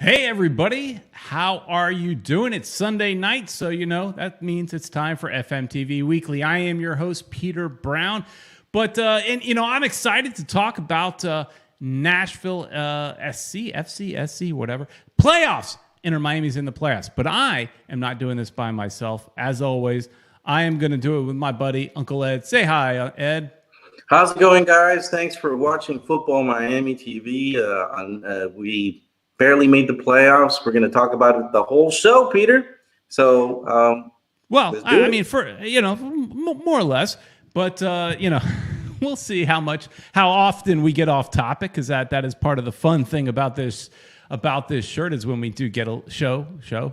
Hey everybody, how are you doing? It's Sunday night, so that means it's time for FMTV Weekly. I am your host, Peter Brown, but I'm excited to talk about Nashville FC, whatever playoffs. Inter Miami's in the playoffs, but I am not doing this by myself. As always, I am going to do it with my buddy Uncle Ed. Say hi, Ed. How's it going, guys? Thanks for watching Futbol Miami TV. We barely made the playoffs. We're going to talk about it the whole show, Peter. So, more or less, but we'll see how often we get off topic, because that is part of the fun thing about this shirt, is when we do get a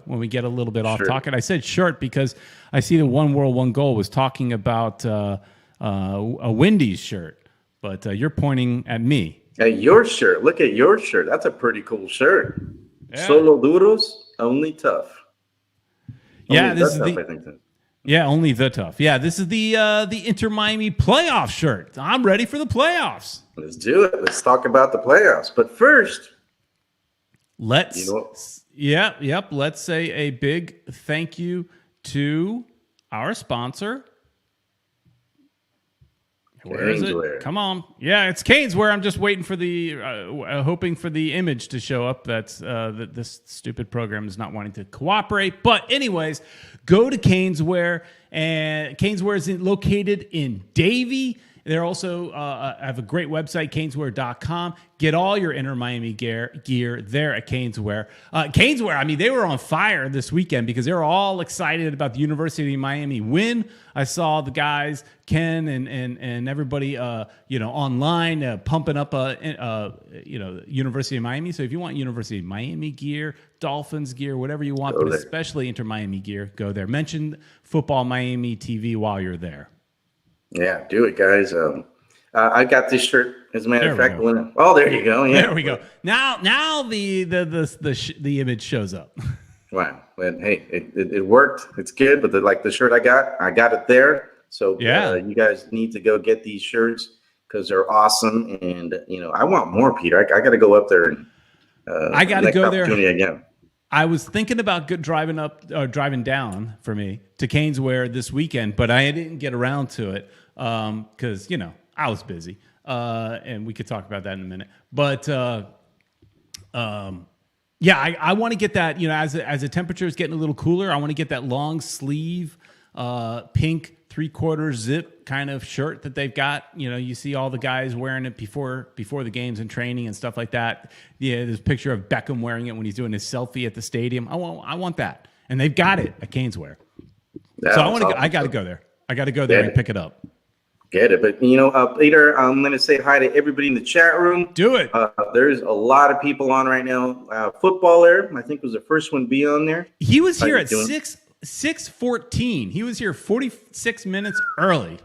when we get a little bit off topic. I said shirt because I see the One World, One Goal was talking about a Wendy's shirt, but you're pointing at me. Hey, your shirt. Look at your shirt. That's a pretty cool shirt. Yeah. Solo duros, only tough. Only only the tough. Yeah, this is the Inter Miami playoff shirt. I'm ready for the playoffs. Let's do it. Let's talk about the playoffs. But first, let's say a big thank you to our sponsor. Where is it? Come on. Yeah, it's Caneswear. I'm just waiting for hoping for the image to show up. That's this stupid program is not wanting to cooperate. But anyways, go to Caneswear, and Caneswear is located in Davie. They're also have a great website, caneswear.com. Get all your Inter Miami gear there at Caneswear. Caneswear, I mean, they were on fire this weekend because they were all excited about the University of Miami win. I saw the guys, Ken and everybody, online pumping up, University of Miami. So if you want University of Miami gear, Dolphins gear, whatever you want, but especially Inter Miami gear, go there. Mention Futbol Miami TV while you're there. Yeah, do it, guys. I got this shirt. As a matter of fact, there you go. Yeah, there we go. Now the image shows up. Wow. But hey, it worked. It's good. But the shirt I got it there. So you guys need to go get these shirts because they're awesome. And I want more, Peter. I got to go up there and I got to go there again. I was thinking about driving down for me to Caneswear this weekend, but I didn't get around to it because I was busy, and we could talk about that in a minute. But I want to get that. As the temperature is getting a little cooler, I want to get that long sleeve, pink 3/4 zip kind of shirt that they've got. You see all the guys wearing it before the games and training and stuff like that. Yeah, there's a picture of Beckham wearing it when he's doing his selfie at the stadium. I want that, and they've got it at Caneswear. So I got to go there. I got to go there and pick it up. Get it, but Peter, I'm going to say hi to everybody in the chat room. Do it. There's a lot of people on right now. Footballer, I think, was the first one to be on there. He was here at 6:14. He was here 46 minutes early.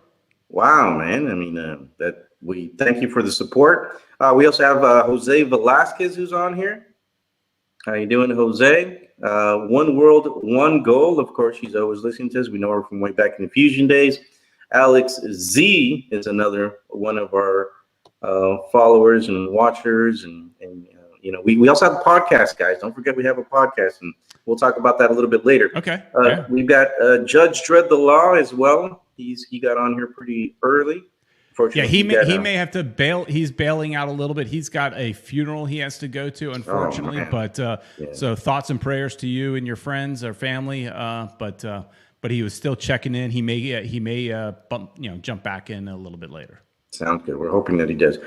Wow, man. I mean, that we thank you for the support. We also have Jose Velasquez who's on here. How you doing, Jose? One World, One Goal. Of course, she's always listening to us. We know her from way back in the Fusion days. Alex Z is another one of our followers and watchers, and we also have a podcast, guys. Don't forget we have a podcast, and we'll talk about that a little bit later. Okay. We've got Judge Dredd the Law as well. He got on here pretty early. Yeah, he may have to bail. He's bailing out a little bit. He's got a funeral he has to go to, unfortunately. So thoughts and prayers to you and your friends or family. But he was still checking in. He may jump back in a little bit later. Sounds good. We're hoping that he does.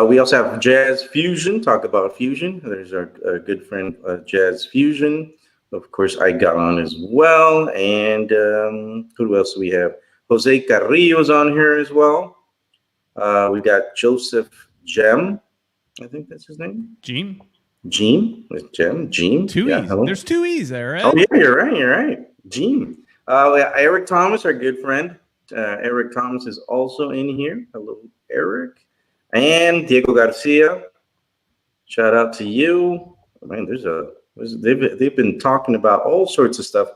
We also have Jazz Fusion. Talk about Fusion. There's our good friend Jazz Fusion. Of course, I got on as well. And who else do we have? Jose Carrillo's on here as well. We got Joseph Jem. I think that's his name. Gene. Jem. Gene. Two E's. There's two E's there, right? Oh, yeah, you're right. Gene. Eric Thomas, our good friend. Eric Thomas is also in here. Hello, Eric. And Diego Garcia. Shout out to you. Man, they've been talking about all sorts of stuff.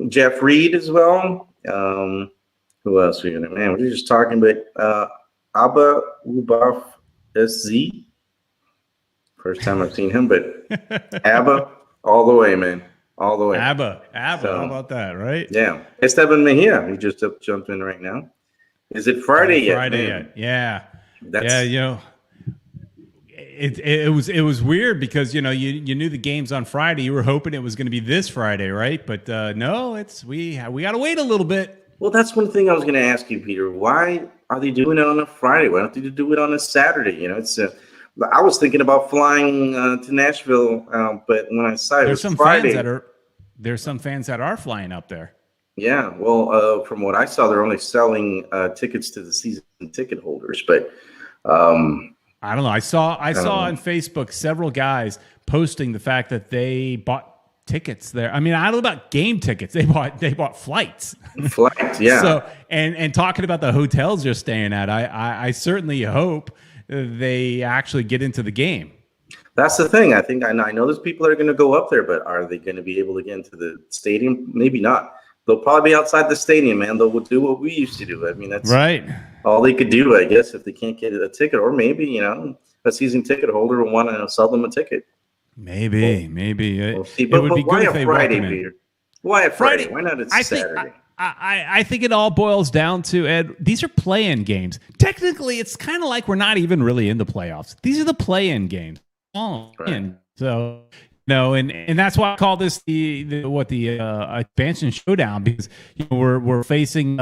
Jeff Reed as well. Who else? We're just talking about Abba Ubaf SZ First time I've seen him, but ABBA all the way, man. All the way. ABBA. So, how about that, right? Yeah. Esteban Mejia, he just jumped in right now. Is it Friday yet? Friday yet. Yeah. It was weird because you knew the game's on Friday. You were hoping it was going to be this Friday, right? But no, we got to wait a little bit. Well, that's one thing I was going to ask you, Peter. Why are they doing it on a Friday? Why don't they do it on a Saturday? It's I was thinking about flying to Nashville, but when I saw it was Friday, there's some fans that are flying up there. Yeah, well, from what I saw, they're only selling tickets to the season ticket holders. But I don't know. I saw on Facebook several guys posting the fact that they bought tickets there. I mean, I don't know about game tickets. They bought flights. Flights, yeah. So and talking about the hotels you're staying at, I certainly hope they actually get into the game. That's the thing. I know there's people that are going to go up there, but are they going to be able to get into the stadium? Maybe not. They'll probably be outside the stadium, man. They'll do what we used to do. I mean, that's right. All they could do, I guess, if they can't get a ticket, or maybe a season ticket holder will want to sell them a ticket. Maybe. We'll see. But it would be why good a if they Friday, welcome Peter? Why a Friday? Why not Saturday? I think it all boils down to, Ed, these are play-in games. Technically, it's kind of like we're not even really in the playoffs. These are the play-in games. Right. So, and that's why I call this the Expansion Showdown, because we're facing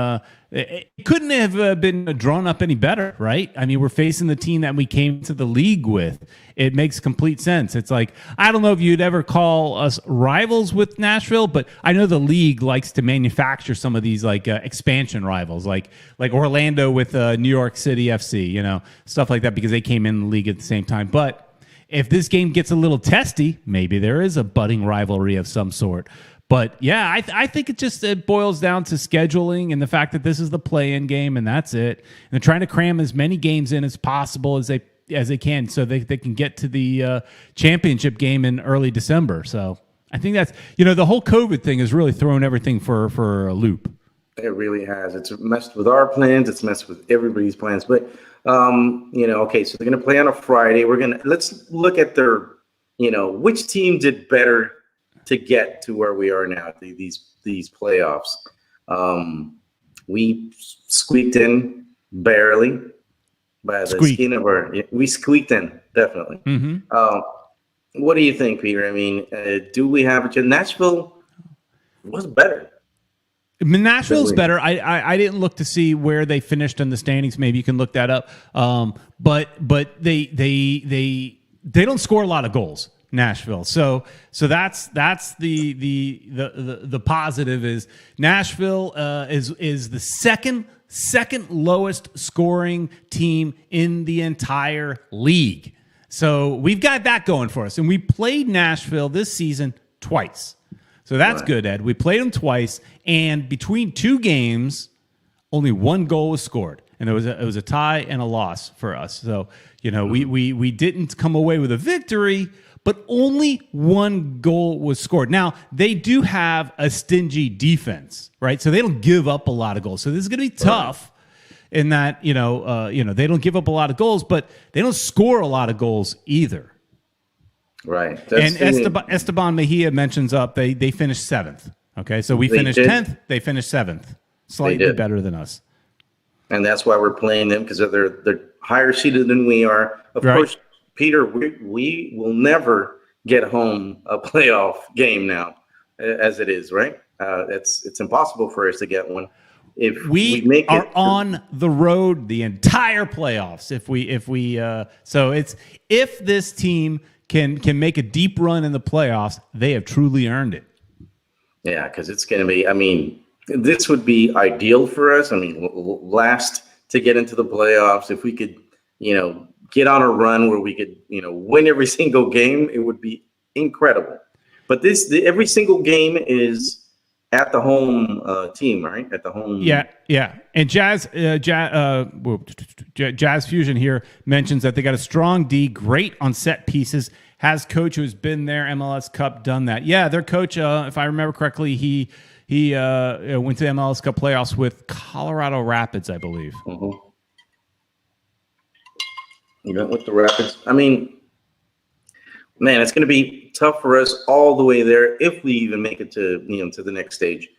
it couldn't have been drawn up any better, right? I mean, we're facing the team that we came to the league with. It makes complete sense. It's like, I don't know if you'd ever call us rivals with Nashville, but I know the league likes to manufacture some of these like expansion rivals, like Orlando with New York City FC, stuff like that, because they came in the league at the same time. But if this game gets a little testy, maybe there is a budding rivalry of some sort. But yeah, I think it boils down to scheduling and the fact that this is the play-in game and that's it. And they're trying to cram as many games in as possible as they can, so they can get to the championship game in early December. So I think that's the whole COVID thing has really thrown everything for a loop. It really has. It's messed with our plans. It's messed with everybody's plans. But okay, so they're going to play on a Friday. Let's look at their, which team did better to get to where we are now, these playoffs. We squeaked in barely by the skin of we squeaked in, definitely. Mm-hmm. What do you think, Peter? I mean, do we have a chance? Nashville was better. Nashville's better. I didn't look to see where they finished in the standings. Maybe you can look that up. But they don't score a lot of goals, Nashville. So that's the positive is Nashville is the second lowest scoring team in the entire league. So we've got that going for us, and we played Nashville this season twice. So that's good, Ed. We played them twice, and between two games, only one goal was scored, and it was a tie and a loss for us. So we didn't come away with a victory, but only one goal was scored. Now they do have a stingy defense, right? So they don't give up a lot of goals. So this is going to be tough in that they don't give up a lot of goals, but they don't score a lot of goals either. Right. And Esteban Mejia mentions they finished 7th. Okay, so we finished 10th. They finished 7th. Slightly better than us. And that's why we're playing them, because they're higher seeded than we are. Of course, Peter, we will never get home a playoff game now, as it is, right? It's impossible for us to get one. If we make are on the road the entire playoffs, so it's if this team can make a deep run in the playoffs, they have truly earned it. Yeah, because it's going to be, I mean, this would be ideal for us. I mean, last to get into the playoffs, if we could, get on a run where we could, win every single game, it would be incredible. But every single game is at the home team, right? At the home. Yeah. And Jazz Fusion here mentions that they got a strong D, great on set pieces, has coach who's been there, MLS Cup, done that. Yeah, their coach, if I remember correctly, he went to MLS Cup playoffs with Colorado Rapids, I believe. You went with the Rapids. I mean, man, it's going to be tough for us all the way there if we even make it to to the next stage.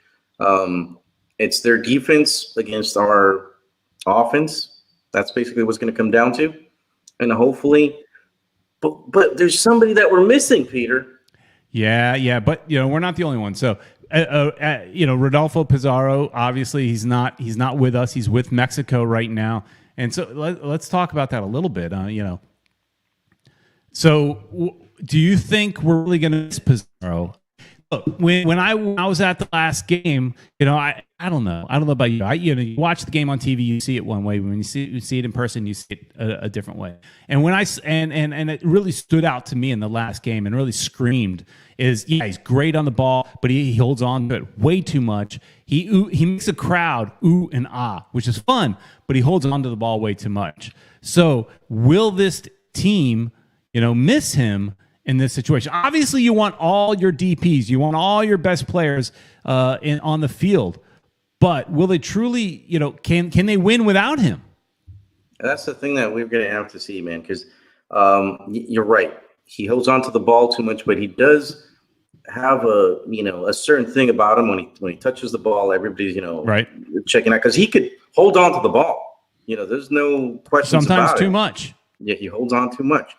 It's their defense against our offense. That's basically what's going to come down to, and hopefully, but there's somebody that we're missing, Peter. Yeah, but we're not the only one. So, Rodolfo Pizarro, obviously he's not with us. He's with Mexico right now, and so let's talk about that a little bit. So, do you think we're really going to miss Pizarro? Look, when I was at the last game, I don't know about you. You watch the game on TV, you see it one way. When you see it in person, you see it a different way. And when and it really stood out to me in the last game and really screamed is he's great on the ball, but he holds on to it way too much. He makes a crowd ooh and ah, which is fun, but he holds on to the ball way too much. So will this team, miss him in this situation? Obviously, you want all your DPs, you want all your best players on the field, but will they truly, can they win without him? That's the thing that we're going to have to see, man, because you're right. He holds on to the ball too much, but he does have a certain thing about him when he touches the ball. Everybody's right, checking out because he could hold on to the ball. There's no question. Sometimes too much. Yeah, he holds on too much.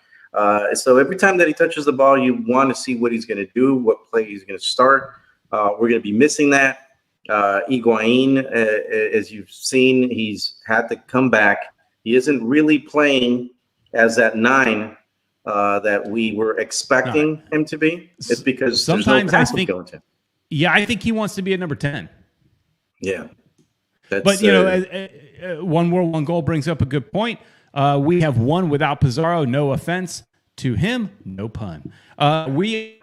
So every time that he touches the ball, you want to see what he's going to do, what play he's going to start. We're going to be missing that. Higuain, as you've seen, he's had to come back. He isn't really playing as that 9 that we were expecting him to be. It's because sometimes I think, I think he wants to be at number 10. Yeah, but one world, one goal brings up a good point. We have won without Pizarro. No offense to him, no pun. We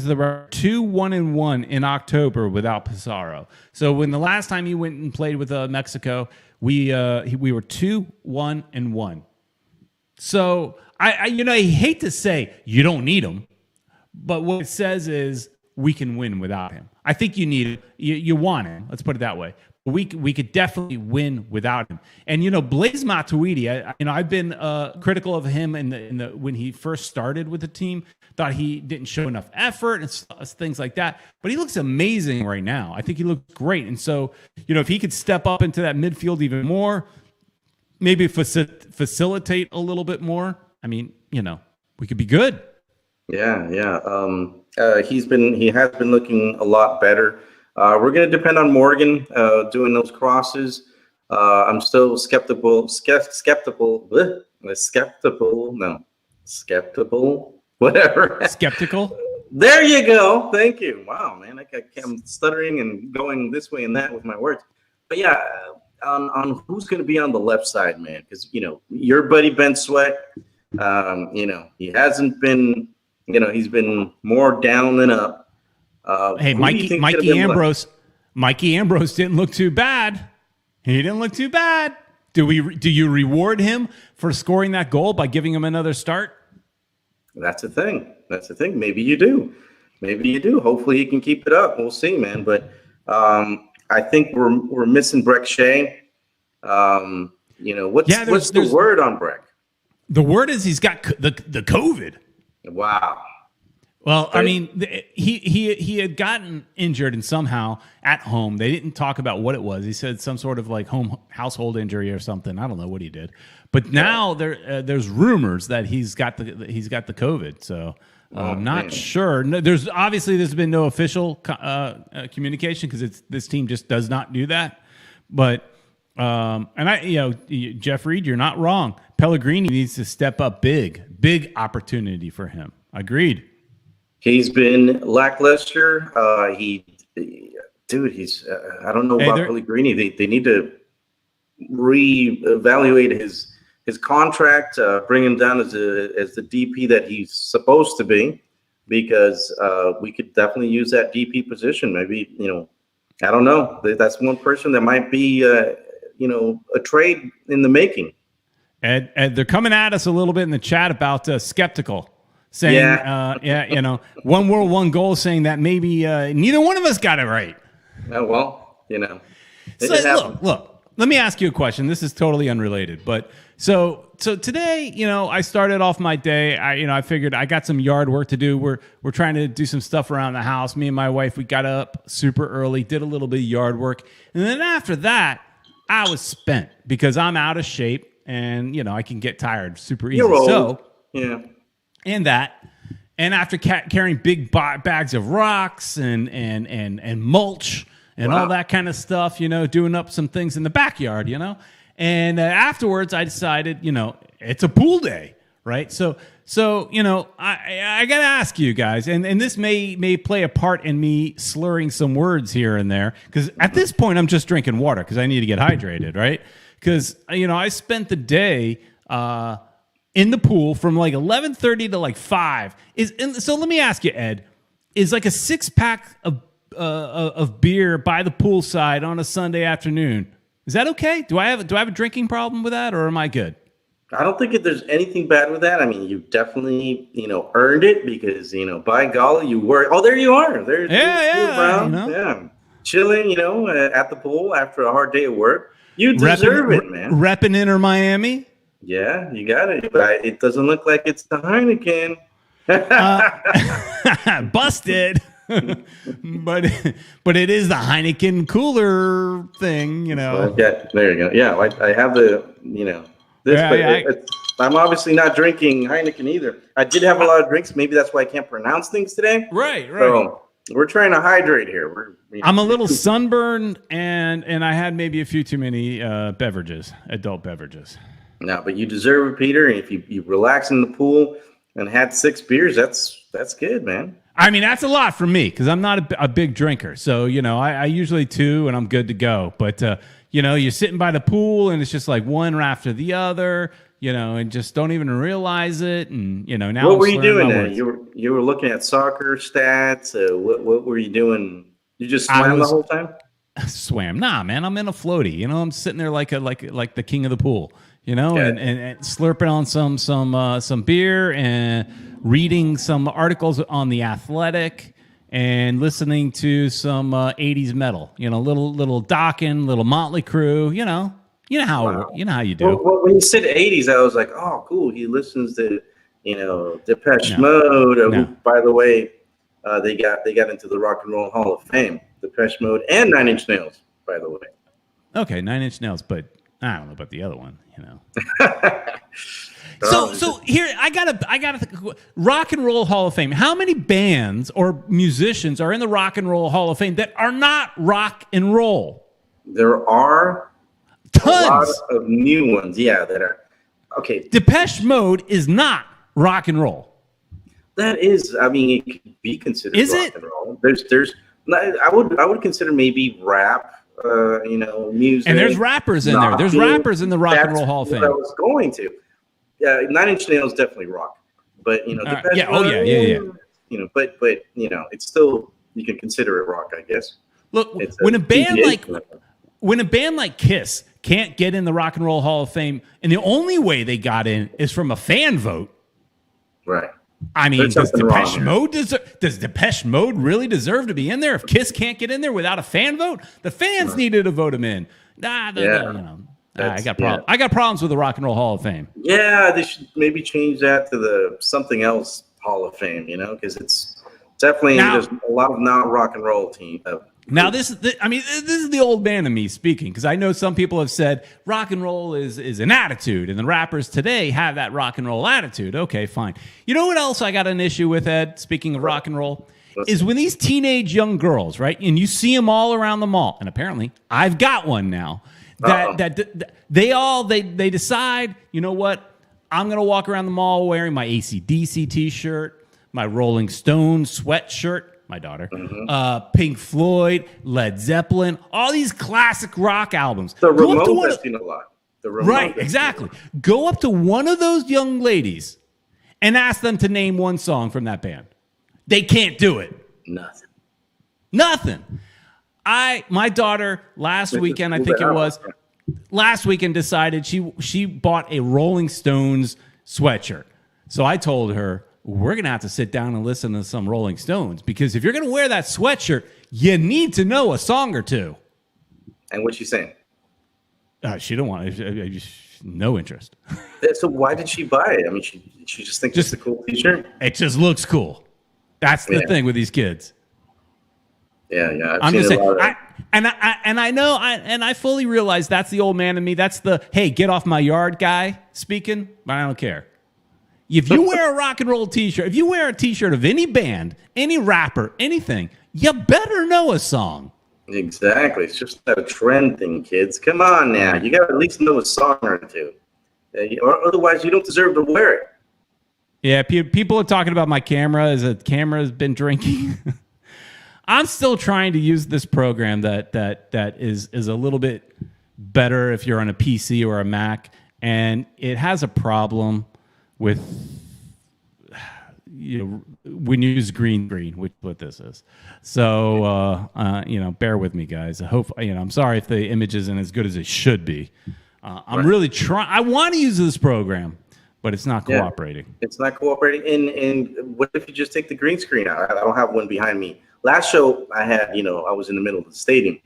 were 2-1-1 in October without Pizarro. So when the last time he went and played with Mexico, we were 2-1-1. So I hate to say you don't need him, but what it says is we can win without him. I think you need it. You want him. Let's put it that way. We could definitely win without him. And Blaise Matuidi, I've been critical of him in the when he first started with the team. Thought he didn't show enough effort and things like that. But he looks amazing right now. I think he looks great. And so if he could step up into that midfield even more, maybe facilitate a little bit more. We could be good. Yeah. He has been looking a lot better. We're going to depend on Morgan doing those crosses. I'm still skeptical, whatever. Skeptical? There you go. Thank you. Wow, man. I'm stuttering and going this way and that with my words. But yeah, on who's going to be on the left side, man, because, your buddy Ben Sweat, he hasn't been, he's been more down than up. Hey, Mikey Ambrose didn't look too bad. He didn't look too bad. Do you reward him for scoring that goal by giving him another start? That's the thing. Maybe you do. Hopefully he can keep it up. We'll see, man. But I think we're missing Breck Shea. What's the word on Breck? The word is he's got the COVID. Wow. Well, he had gotten injured and somehow at home. They didn't talk about what it was. He said some sort of like household injury or something. I don't know what he did. But now there's rumors that he's got the COVID. So I'm not sure. No, there's been no official communication because this team just does not do that. But Jeff Reed, you're not wrong. Pellegrini needs to step up big opportunity for him. Agreed. He's been lackluster. He's I don't know about Pellegrini. They need to reevaluate his contract, bring him down as the DP that he's supposed to be, because we could definitely use that DP position. Maybe, I don't know. That's one person that might be, a trade in the making. Ed, they're coming at us a little bit in the chat about skeptical. Saying, one world, one goal, saying that maybe neither one of us got it right. Look, let me ask you a question. This is totally unrelated, but so today, I started off my day. I figured I got some yard work to do. We're trying to do some stuff around the house. Me and my wife, we got up super early, did a little bit of yard work, and then after that, I was spent because I'm out of shape, and I can get tired super easy. You're old. So yeah, and after carrying big bags of rocks and mulch and all that kind of stuff, doing up some things in the backyard, And afterwards, I decided, it's a pool day, right? So I got to ask you guys, and this may play a part in me slurring some words here and there, because at this point, I'm just drinking water because I need to get hydrated, right? Because, I spent the day in the pool from like 11:30 to like 5. So let me ask you, Ed, is like a 6-pack of beer by the poolside on a Sunday afternoon, is that okay? Do I have a drinking problem with that, or am I good? I don't think there's anything bad with that. I mean, you definitely, earned it because, by golly, you were. Oh, there you are. There's Brown. Yeah, chilling, at the pool after a hard day of work. You deserve it, man. Repping Inter Miami. Yeah, you got it. But it doesn't look like it's the Heineken. Busted. but it is the Heineken cooler thing, Yeah, there you go. Yeah, I have the, this, I'm obviously not drinking Heineken either. I did have a lot of drinks. Maybe that's why I can't pronounce things today. Right. So we're trying to hydrate here. I'm a little sunburned, and I had maybe a few too many adult beverages. No, but you deserve it, Peter. And if you relax in the pool and had 6 beers, that's good, man. I mean, that's a lot for me because I'm not a big drinker. So, I usually 2 and I'm good to go. But, you're sitting by the pool and it's just like one after the other, and just don't even realize it. And, now what were you doing then? You were looking at soccer stats. What were you doing? You just swam the whole time? Swam. Nah, man, I'm in a floaty. I'm sitting there like the king of the pool, and slurping on some beer and reading some articles on The Athletic and listening to some 80s metal, little Dokken, little Motley Crue, you know how you do. Well, when you said 80s, I was like, oh, cool. He listens to, Depeche Mode. Who, by the way, they got into the Rock and Roll Hall of Fame. Depeche Mode and 9 Inch Nails, by the way. Okay, 9 Inch Nails, but I don't know about the other one, So here I gotta Rock and Roll Hall of Fame. How many bands or musicians are in the Rock and Roll Hall of Fame that are not rock and roll? There are tons. A lot of new ones, that are okay. Depeche Mode is not rock and roll. That is, I mean, it could be considered rock and roll. There's I would consider maybe rap. Music. And there's rappers in there. There's rappers in the Rock and Roll Hall of Fame. I was going to. 9 Inch Nails definitely rock, but but it's still, you can consider it rock, I guess. Look, when a band like Kiss can't get in the Rock and Roll Hall of Fame, and the only way they got in is from a fan vote, right? I mean, does Depeche Mode really deserve to be in there? If Kiss can't get in there without a fan vote, the fans needed to vote him in. I got problems. I got problems with the Rock and Roll Hall of Fame. Yeah, they should maybe change that to the something else Hall of Fame. Because it's definitely there's a lot of not rock and roll team. Now this is the old man in me speaking, because I know some people have said rock and roll is an attitude, and the rappers today have that rock and roll attitude. Okay, fine. You know what else I got an issue with, Ed? Speaking of rock and roll, is when these teenage young girls, right, and you see them all around the mall, and apparently I've got one now. That they decide, you know what? I'm gonna walk around the mall wearing my AC/DC T-shirt, my Rolling Stones sweatshirt. My daughter, Pink Floyd, Led Zeppelin, all these classic rock albums. The Ramones, I've seen a lot. Right, exactly. Go up to one of those young ladies and ask them to name one song from that band. They can't do it. Nothing. My daughter last weekend decided she bought a Rolling Stones sweatshirt. So I told her, we're going to have to sit down and listen to some Rolling Stones, because if you're going to wear that sweatshirt, you need to know a song or two. And what's she saying? She don't want to. No interest. So why did she buy it? I mean, she just thinks it's a cool T-shirt. It just looks cool. That's the thing with these kids. Yeah. I'm just saying. I fully realize that's the old man in me. That's the hey, get off my yard guy speaking. But I don't care. If you wear a rock and roll T-shirt, if you wear a T-shirt of any band, any rapper, anything, you better know a song. Exactly. It's just a trend thing, kids. Come on now. You got to at least know a song or two. Or otherwise, you don't deserve to wear it. Yeah, people are talking about my camera as a camera's been drinking. I'm still trying to use this program that is a little bit better if you're on a PC or a Mac, and it has a problem with when you use green screen, which is what this is. So bear with me, guys. I hope I'm sorry if the image isn't as good as it should be. I'm really trying. I want to use this program, but it's not cooperating. Yeah, it's not cooperating. And what if you just take the green screen out? I don't have one behind me. Last show I had, I was in the middle of the stadium.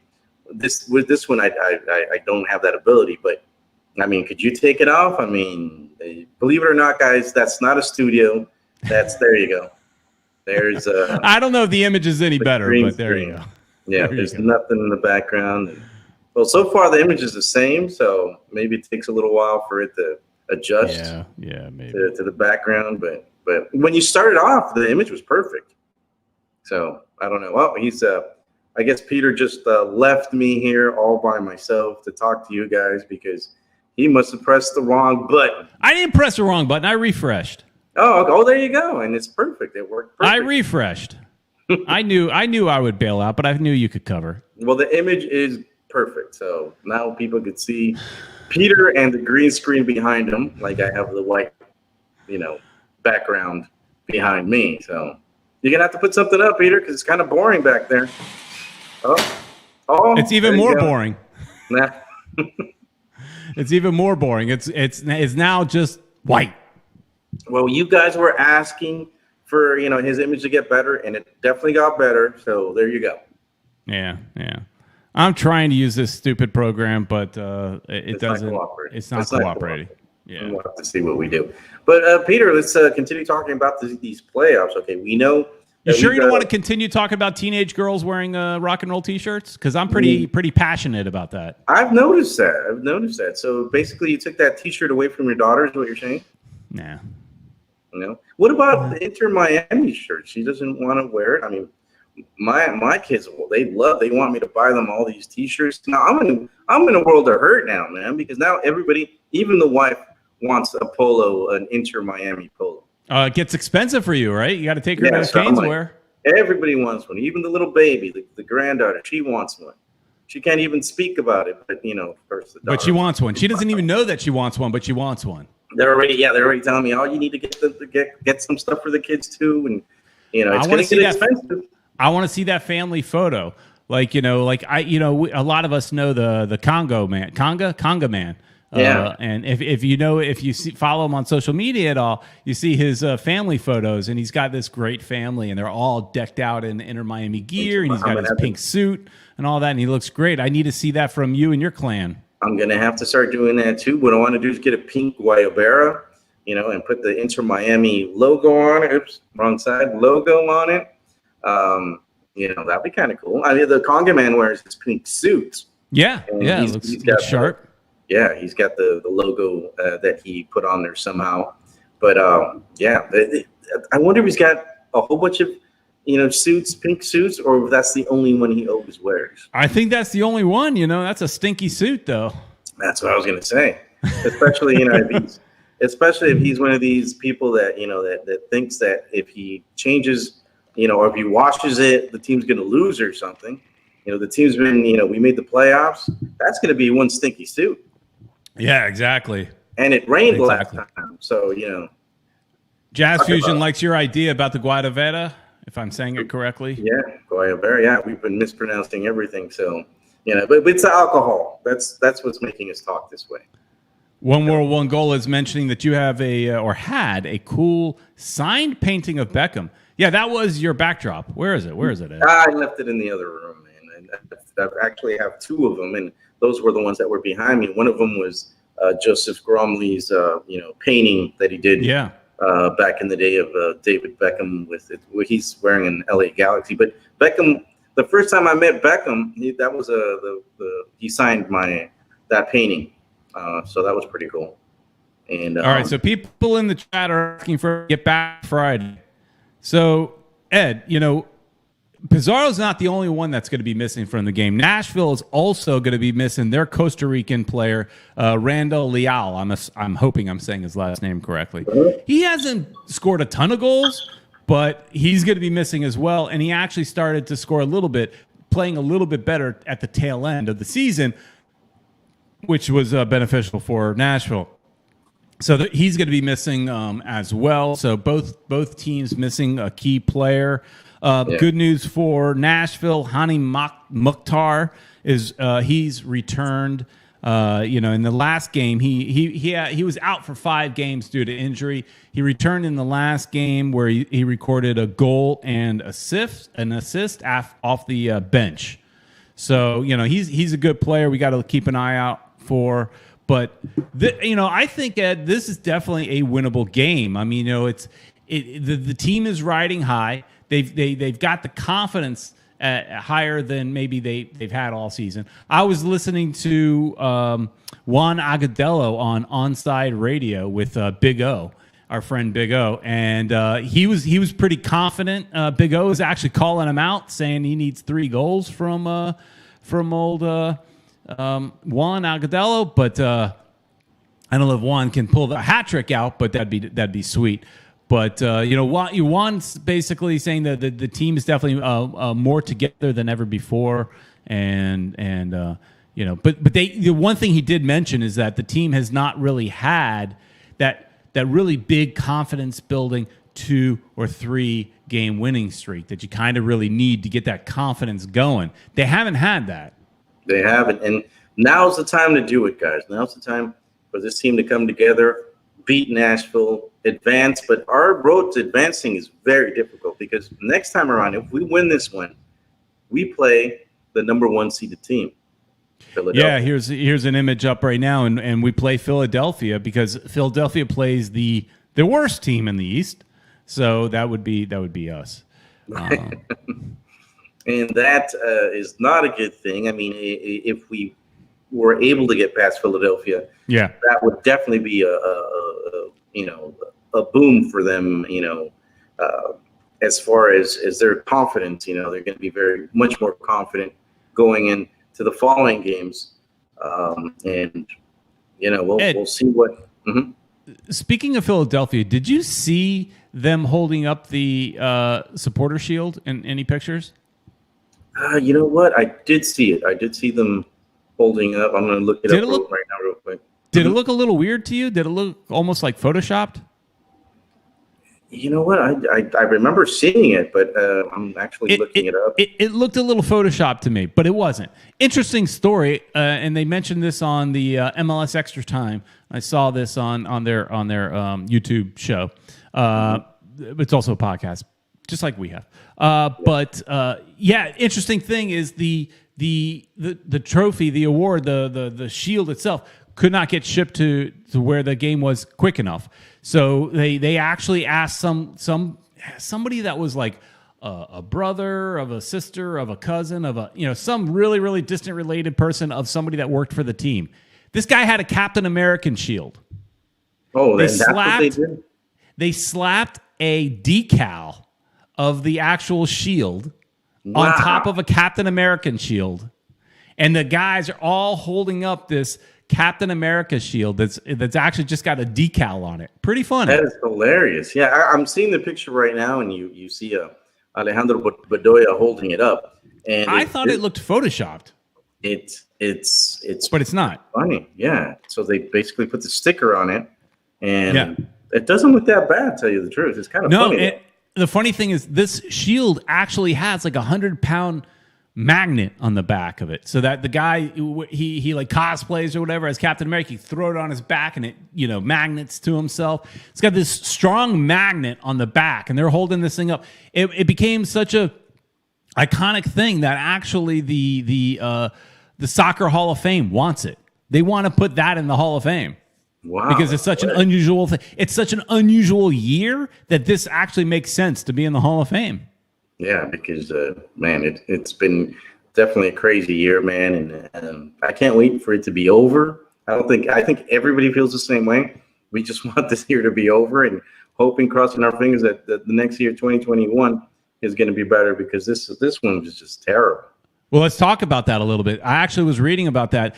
With this one, I don't have that ability. But I mean, could you take it off? I mean, believe it or not, guys, that's not a studio. There you go. There's I don't know if the image is any better, but there you go. Yeah, there's nothing in the background. Well, so far the image is the same, so maybe it takes a little while for it to adjust. Yeah, maybe to the background, but when you started off, the image was perfect. So I don't know. Well, he's I guess Peter just left me here all by myself to talk to you guys because he must have pressed the wrong button. I didn't press the wrong button. I refreshed. Oh, there you go, and it's perfect. It worked perfect. I refreshed. I knew I would bail out, but I knew you could cover. Well, the image is perfect, so now people could see Peter and the green screen behind him, like I have the white, background behind me. So you're gonna have to put something up, Peter, because it's kind of boring back there. Oh, it's even more boring. Nah. It's even more boring. It's now just white. Well, you guys were asking for his image to get better, and it definitely got better. So there you go. Yeah. I'm trying to use this stupid program, but it doesn't. It's not cooperating. Yeah, we'll have to see what we do. But Peter, let's continue talking about these playoffs. Okay, we know. You sure you don't want to continue talking about teenage girls wearing rock and roll T-shirts? Because I'm pretty passionate about that. I've noticed that. So basically, you took that T-shirt away from your daughter. Is what you're saying? Nah. What about the Inter Miami shirt? She doesn't want to wear it. I mean, my kids, they want me to buy them all these T-shirts. Now I'm in a world of hurt now, man, because now everybody, even the wife, wants a polo, an Inter Miami polo. It gets expensive for you, right? You got to take her to Canes wear. Everybody wants one, even the little baby, the granddaughter. She wants one. She can't even speak about it, but of course, but she wants one. She doesn't even know that she wants one, but she wants one. They're already telling me, oh, you need to get some stuff for the kids too, and it's going to get expensive. I want to see that family photo, a lot of us know the Conga man. Yeah. And if you follow him on social media at all, you see his family photos, and he's got this great family, and they're all decked out in Inter Miami gear, and he's got his pink suit and all that, and he looks great. I need to see that from you and your clan. I'm going to have to start doing that too. What I want to do is get a pink Guayabera, and put the Inter Miami logo on it. Oops, wrong side, logo on it. That'd be kind of cool. I mean, the Conga man wears his pink suit. Yeah, it looks sharp. Yeah, he's got the logo that he put on there somehow. But I wonder if he's got a whole bunch of suits, pink suits, or if that's the only one he always wears. I think that's the only one. That's a stinky suit, though. That's what I was going to say. Especially if he's one of these people that that thinks that if he changes, or if he washes it, the team's going to lose or something. The team's been, we made the playoffs. That's going to be one stinky suit. Yeah, exactly. And it rained last time, so Jazz Fusion likes your idea about the Guayabera, if I'm saying it correctly. Yeah, Guayabera. Yeah, we've been mispronouncing everything, so but it's alcohol. That's what's making us talk this way. One World, One Goal is mentioning that you have had a cool signed painting of Beckham. Yeah, that was your backdrop. Where is it? Ed? I left it in the other room, man. I actually have two of them, and those were the ones that were behind me. One of them was Joseph Gromley's painting that he did. Yeah. Back in the day of David Beckham where he's wearing an LA Galaxy. But Beckham, the first time I met Beckham, he signed that painting. So that was pretty cool. And all right, so people in the chat are asking for Get Back Friday. So Ed, Pizarro's not the only one that's going to be missing from the game. Nashville is also going to be missing their Costa Rican player, Randall Leal. I'm hoping I'm saying his last name correctly. He hasn't scored a ton of goals, but he's going to be missing as well. And he actually started to score a little bit, playing a little bit better at the tail end of the season, which was beneficial for Nashville. So he's going to be missing as well. So both teams missing a key player. Good news for Nashville. Hani Mukhtar he's returned. In the last game, he was out for 5 games due to injury. He returned in the last game where he recorded a goal and an assist off the bench. So he's a good player. We got to keep an eye out for. But I think, Ed, this is definitely a winnable game. I mean, the team is riding high. They've got the confidence higher than maybe they've had all season. I was listening to Juan Agadello on Onside Radio with Big O, our friend Big O, and he was pretty confident. Big O is actually calling him out, saying he needs 3 goals from old Juan Agadello, but I don't know if Juan can pull the hat trick out, but that'd be sweet. But Juan's basically saying that the team is definitely more together than ever before, but the one thing he did mention is that the team has not really had that really big confidence building 2 or 3 game winning streak that you kind of really need to get that confidence going. They haven't had that. They haven't, and now's the time to do it, guys. Now's the time for this team to come together, beat Nashville, advance. But our road to advancing is very difficult because next time around, if we win this one, we play the number 1 seeded team, Philadelphia. Yeah, here's an image up right now, and we play Philadelphia because Philadelphia plays the worst team in the East. So that would be us. And that is not a good thing. I mean, if we were able to get past Philadelphia, that would definitely be a boom for them. As far as their confidence, they're going to be very much more confident going into the following games, and we'll see what. Mm-hmm. Speaking of Philadelphia, did you see them holding up the supporter shield in any pictures? You know what? I did see it. I did see them holding up. I'm going to look it up right now real quick. Did it look a little weird to you? Did it look almost like Photoshopped? You know what? I remember seeing it, but I'm actually looking it up. It looked a little Photoshopped to me, but it wasn't. Interesting story, and they mentioned this on the MLS Extra Time. I saw this on their YouTube show. It's also a podcast, just like we have. Interesting thing is the trophy, the award, the shield itself could not get shipped to where the game was quick enough. So they actually asked somebody that was like a brother of a sister of a cousin of some really, really distant related person of somebody that worked for the team. This guy had a Captain American shield. Oh, that's what they did? They slapped a decal of the actual shield on top of a Captain American shield. And the guys are all holding up this Captain America shield that's actually just got a decal on it. Pretty funny. That is hilarious. Yeah, I'm seeing the picture right now, and you see Alejandro Bedoya holding it up. And I thought it looked Photoshopped. It's but it's not. Funny, yeah. So they basically put the sticker on it, and it doesn't look that bad. To tell you the truth, it's kind of funny. The funny thing is, this shield actually has like 100-pound magnet on the back of it, so that the guy he like cosplays or whatever as Captain America, he throw it on his back and it magnets to himself. It's got this strong magnet on the back, and they're holding this thing up. It became such a iconic thing that actually the Soccer Hall of Fame wants it. They want to put that in the Hall of Fame. Wow. Because it's such an unusual thing. It's such an unusual year that this actually makes sense to be in the Hall of Fame. Yeah, because, man, it's been definitely a crazy year, man. And I can't wait for it to be over. I think everybody feels the same way. We just want this year to be over and hoping, crossing our fingers that the next year, 2021, is going to be better, because this one was just terrible. Well, let's talk about that a little bit. I actually was reading about that.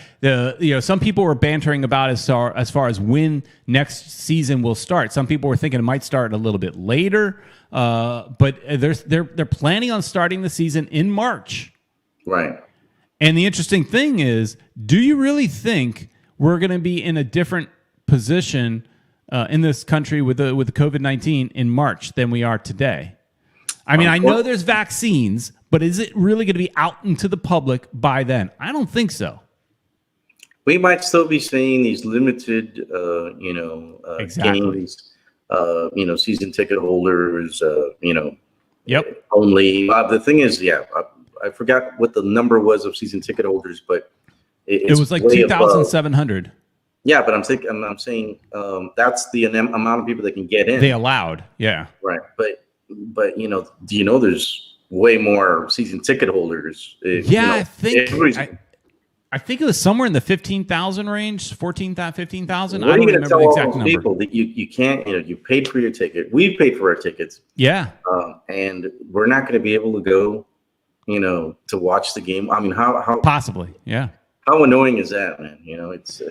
Some people were bantering about as far as when next season will start. Some people were thinking it might start a little bit later, but they're planning on starting the season in March. Right. And the interesting thing is, do you really think we're going to be in a different position in this country with the COVID-19 in March than we are today? I mean, I know there's vaccines, but is it really going to be out into the public by then? I don't think so. We might still be seeing these limited, Exactly. games, season ticket holders, Yep. only. The thing is, I forgot what the number was of season ticket holders, but It was like 2,700. Yeah, but I'm saying that's the amount of people that can get in. They allowed, yeah. Right, but do you know there's way more season ticket holders? I think it was somewhere in the 15,000 range, 14,000, 15,000. What I are don't you going to remember tell the all exact those number. people that you can't? You paid for your ticket. We paid for our tickets. Yeah, and we're not going to be able to go, to watch the game. I mean, how possibly, yeah. How annoying is that, man? It's.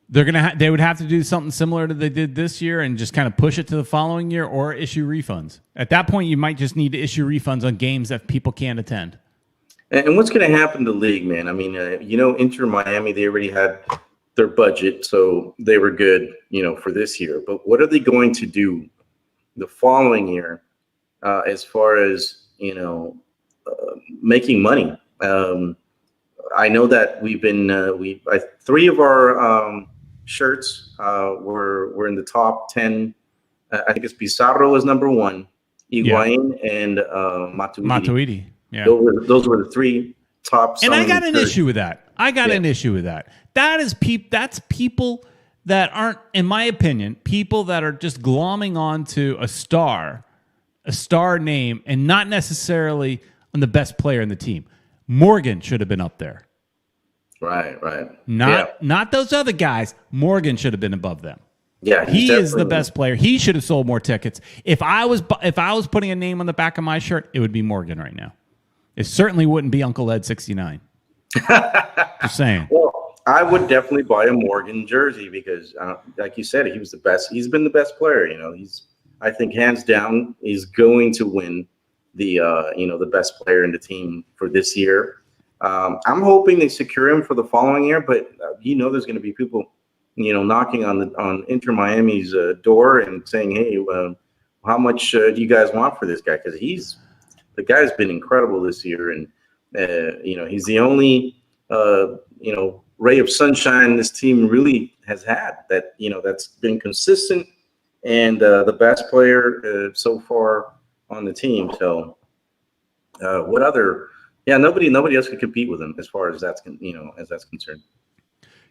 They would have to do something similar to they did this year and just kind of push it to the following year, or issue refunds. At that point, you might just need to issue refunds on games that people can't attend. And what's going to happen to the league, man? I mean, Inter Miami, they already had their budget, so they were good, for this year. But what are they going to do the following year, as far as making money? I know that we've been 3 of our shirts were in the top 10. I think it's Pizarro was number 1, Higuain, and Matuidi. Yeah, those were the 3 top. And I got an issue with that. That's people that aren't, in my opinion, people that are just glomming onto a star name, and not necessarily on the best player in the team. Morgan should have been up there. Right. Not those other guys. Morgan should have been above them. Yeah, he is the best player. He should have sold more tickets. If I was putting a name on the back of my shirt, it would be Morgan right now. It certainly wouldn't be Uncle Ed 69. Just saying. Well, I would definitely buy a Morgan jersey because, like you said, he was the best. He's been the best player. I think hands down, he's going to win the best player in the team for this year. I'm hoping they secure him for the following year, but there's going to be people, knocking on Inter Miami's door and saying, "Hey, how much do you guys want for this guy?" Because the guy's been incredible this year, and he's the only ray of sunshine this team really has had. That's been consistent and the best player so far on the team. So, what other? Yeah, nobody else could compete with him as far as that's concerned.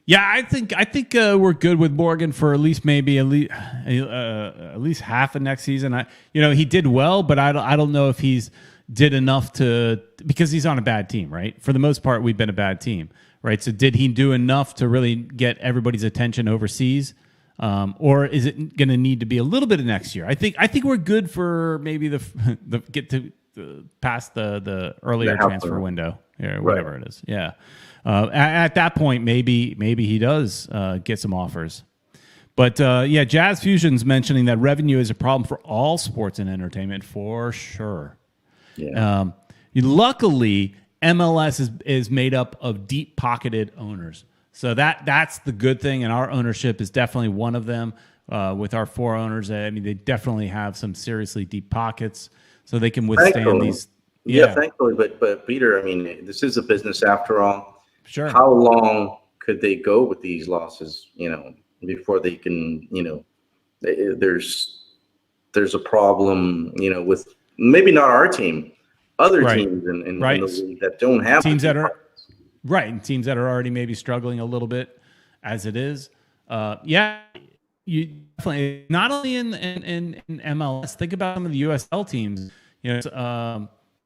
Yeah, I think we're good with Morgan for at least half of next season. He did well, but I don't know if he's did enough because he's on a bad team, right? For the most part, we've been a bad team, right? So did he do enough to really get everybody's attention overseas? Or is it going to need to be a little bit of next year? I think we're good for maybe the get to past the earlier transfer window, or whatever it is. Yeah. At that point, maybe he does get some offers. But Jazz Fusion's mentioning that revenue is a problem for all sports and entertainment for sure. Yeah. Luckily, MLS is made up of deep-pocketed owners. So that's the good thing, and our ownership is definitely one of them. With our 4 owners, I mean, they definitely have some seriously deep pockets, so they can withstand these. Yeah, thankfully. But Peter, I mean, this is a business after all. Sure. How long could they go with these losses? Before they can, there's a problem, with maybe not our team, other teams in the league that don't have teams that are. Right, and teams that are already maybe struggling a little bit. as it is. Yeah, you definitely not only in MLS. Think about some of the USL teams,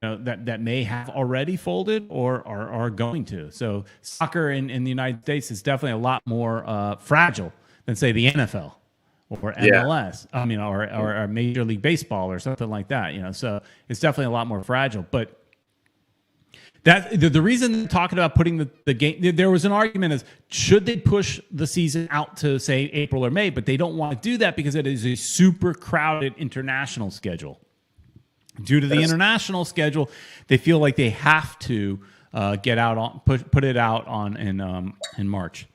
that may have already folded or are going to. So soccer in the United States is definitely a lot more fragile than, say, the NFL or MLS. I mean, or Major League Baseball or something like that. So it's definitely a lot more fragile. But that the reason they're talking about putting the game, there was an argument is, should they push the season out to, say, April or May? But they don't want to do that because it is a super crowded international schedule. Due to the international schedule, they feel like they have to get out on put it out on in March.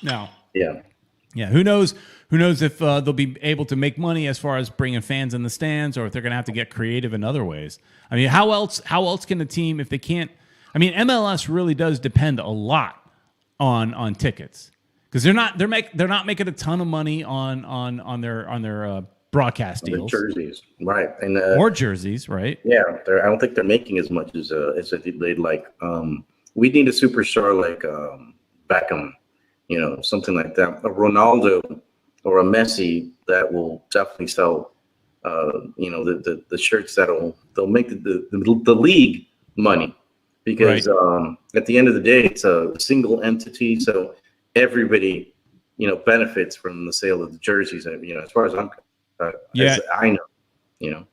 Now, who knows if they'll be able to make money as far as bringing fans in the stands, or if they're going to have to get creative in other ways. I mean, how else can a team, if they can't? I mean, MLS really does depend a lot on tickets, because they're not making a ton of money on their broadcast deals, jerseys, right, and more jerseys, right? Yeah, I don't think they're making as much as they'd like. We need a superstar like Beckham, something like that, a Ronaldo or a Messi that will definitely sell. The shirts they'll make the league money, because at the end of the day, it's a single entity, so everybody benefits from the sale of the jerseys. As far as I'm as I know.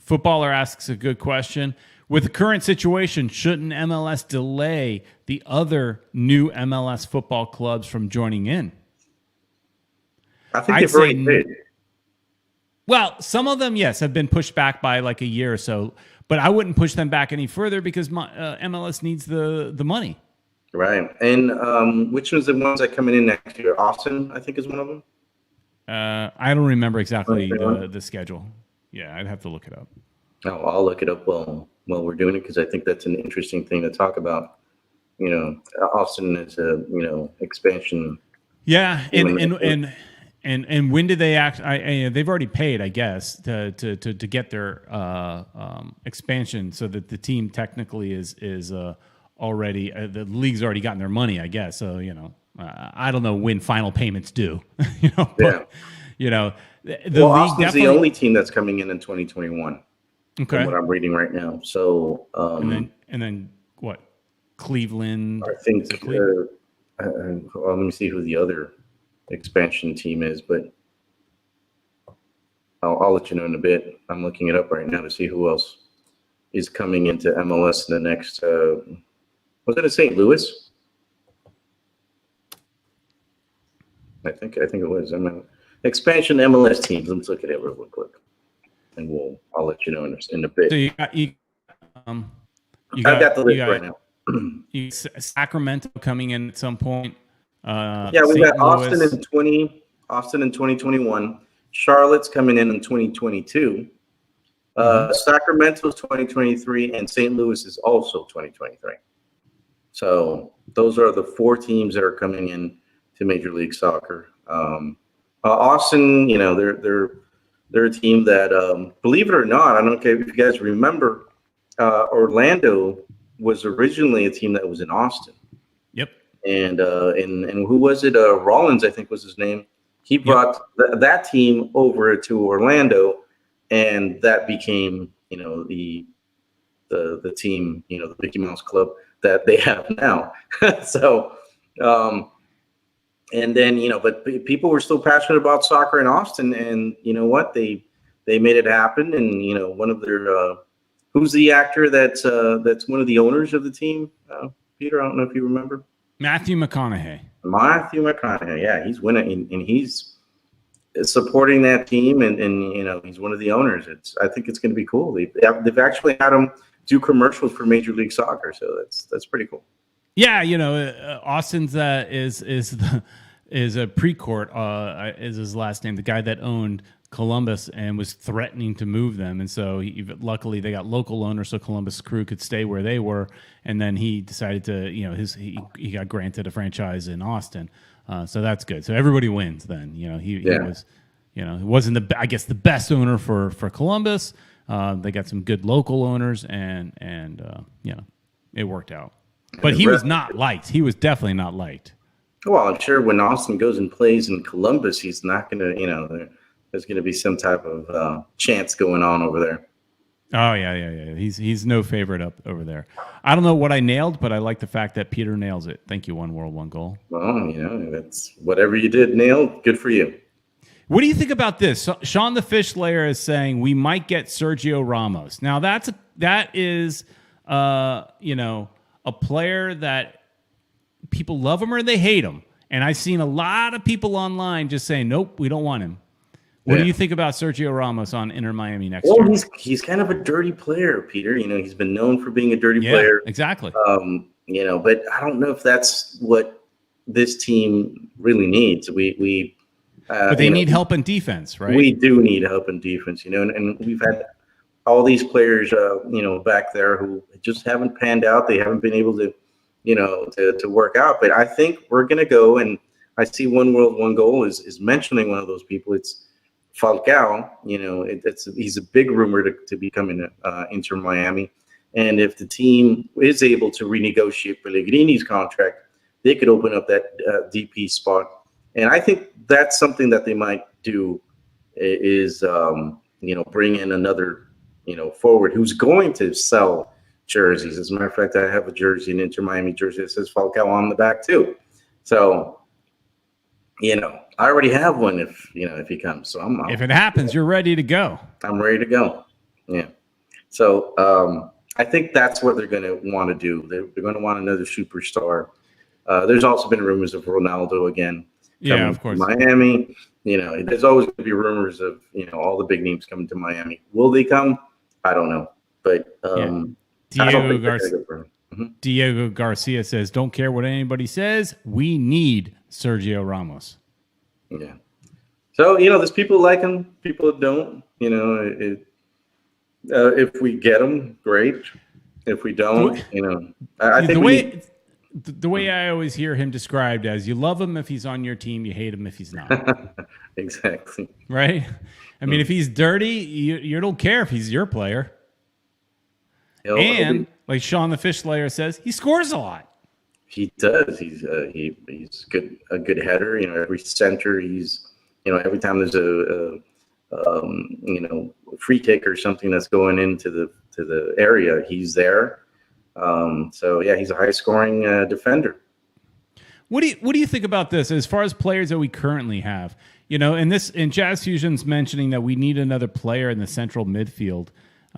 Footballer asks a good question. With the current situation, shouldn't MLS delay the other new MLS football clubs from joining in? I think they've already did. Well, some of them, yes, have been pushed back by like a year or so, but I wouldn't push them back any further because MLS needs the money. Right. And which one's the ones that coming in next year? Austin, I think, is one of them. I don't remember exactly the schedule. Yeah, I'd have to look it up. Oh, I'll look it up while we're doing it, because I think that's an interesting thing to talk about. Austin is a expansion. Yeah, and when did they act? They've already paid, I guess, to get their expansion, so that the team technically is already the league's already gotten their money, I guess. So I don't know when final payments due. But, Austin's the only team that's coming in 2021. Okay, from what I'm reading right now. So and then what? Cleveland. I think. Let me see who the other expansion team is, but I'll let you know in a bit. I'm looking it up right now to see who else is coming into MLS in the next. Was it in St. Louis? I think it was. Expansion MLS teams. Let's look at it real quick, and I'll let you know in a bit. So I've got the list right now. Sacramento coming in at some point. We got Austin in 2021. Charlotte's coming in 2022. Sacramento's 2023, and St. Louis is also 2023. So those are the four teams that are coming in to Major League Soccer. Austin, they're a team that, believe it or not, I don't know if you guys remember, Orlando was originally a team that was in Austin. Yep. And who was it? Rollins, I think was his name. He brought that team over to Orlando, and that became, the team, the Mickey Mouse Club that they have now. So, and then, but people were still passionate about soccer in Austin, and you know what? They made it happen. And, one of their, who's the actor that's one of the owners of the team? Peter, I don't know if you remember. Matthew McConaughey. Yeah, he's winning, and he's supporting that team, and he's one of the owners. I think it's going to be cool. They've actually had him do commercials for Major League Soccer, so that's pretty cool. Yeah, Austin's is a Precourt is his last name. The guy that owned Columbus and was threatening to move them, and so luckily they got local owners, so Columbus Crew could stay where they were, and then he decided to, he got granted a franchise in Austin, so that's good. So everybody wins then. He was, it wasn't the best owner for Columbus. They got some good local owners, and it worked out. But he was not liked. He was definitely not liked. Well, I'm sure when Austin goes and plays in Columbus, he's not going to, there's going to be some type of chance going on over there. Oh, yeah. He's no favorite up over there. I don't know what I nailed, but I like the fact that Peter nails it. Thank you, One World, One Goal. Well, that's whatever you did nailed. Good for you. What do you think about this? Sean the Fish Layer is saying we might get Sergio Ramos. Now, that is a player that people love him or they hate him. And I've seen a lot of people online just saying, nope, we don't want him. What do you think about Sergio Ramos on Inter Miami next year? Well, he's kind of a dirty player, Peter. He's been known for being a dirty player. Exactly. But I don't know if that's what this team really needs. But they need help in defense, right? We do need help in defense, and we've had all these players, back there who just haven't panned out. They haven't been able to, to work out. But I think we're going to go, and I see One World, One Goal is mentioning one of those people. It's Falcao. He's a big rumor to be coming into Miami. And if the team is able to renegotiate Pellegrini's contract, they could open up that DP spot. And I think that's something that they might do is, bring in another, forward who's going to sell jerseys. As a matter of fact, I have a jersey, an Inter Miami jersey that says Falcao on the back too. So, I already have one if he comes. So if it happens, you're ready to go. I'm ready to go. Yeah. So I think that's what they're going to want to do. They're going to want another superstar. There's also been rumors of Ronaldo again. Yeah, of course. Miami, there's always going to be rumors of, all the big names coming to Miami. Will they come? I don't know. But Diego Garcia says, don't care what anybody says. We need Sergio Ramos. Yeah. So, there's people like him, people that don't. If we get him, great. If we don't, I think the way I always hear him described as, you love him if he's on your team, you hate him if he's not. Exactly. Right? I mean, if he's dirty, you don't care if he's your player. And like Sean the Fish Slayer says, he scores a lot. He does. He's good, a good header. Every center, he's every time there's a free kick or something that's going into the area, he's there. So yeah, he's a high scoring defender. What do you think about this as far as players that we currently have? And Jazz Fusion's mentioning that we need another player in the central midfield.